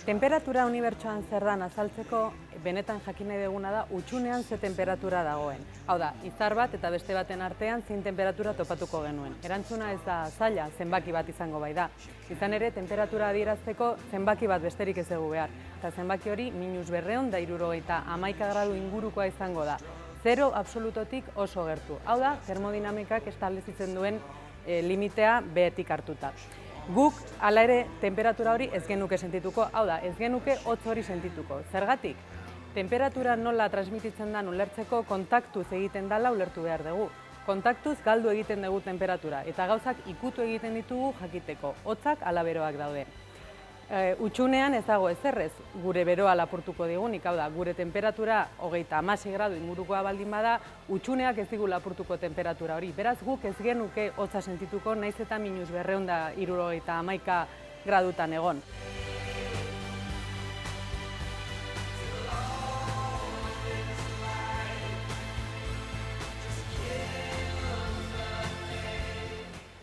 Temperatura unibertsoan zer dan azaltzeko, benetan jakin nahi duguna da, hutsunean ze temperatura dagoen. Hau da, izar bat eta beste baten artean zein temperatura topatuko genuen. Erantzuna ez da zaila, zenbaki bat izango bai da. Izan ere, temperatura adierazteko zenbaki bat besterik ez dugu behar. Eta zenbaki hori, -271 gradu ingurukoa izango da. 0 absolutotik oso gertu. Hau da, termodinamikak establezitzen duen limitea behetik hartuta. Guk, hala ere, temperatura hori ez genuke sentituko, hau da, ez genuke hotz hori sentituko. Zergatik, temperatura nola transmititzen da ulertzeko kontaktuz egiten dela ulertu behar dugu. Kontaktuz galdu egiten dugu temperatura, eta gauzak ikutu egiten ditugu jakiteko, hotzak ala beroak daude. Hutsunean ez dago ezerrez, gure beroa lapurtuko digunik, hau da, gure temperatura 36 gradu ingurukoa baldin bada, hutsuneak ez digu lapurtuko temperatura hori. Beraz, guk ez genuke hotza sentituko, naiz eta -271 gradutan egon.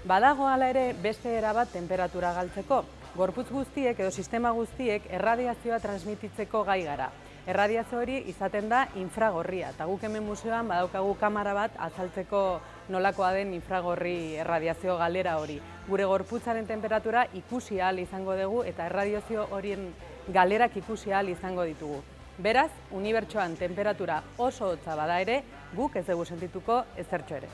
Badago hala ere beste era bat temperatura galtzeko. Gorputz guztiek edo sistema guztiek erradiazioa transmititzeko gai gara. Erradiazio hori izaten da infragorria, eta guk hemen museoan badaukagu kamera bat azaltzeko nolakoa den infragorri erradiazio galera hori. Gure gorputzaren temperatura ikusi ahal izango dugu eta erradiazio horien galerak ikusi ahal izango ditugu. Beraz, unibertsoan temperatura oso hotza bada ere, guk ez dugu sentituko ezertxo ere.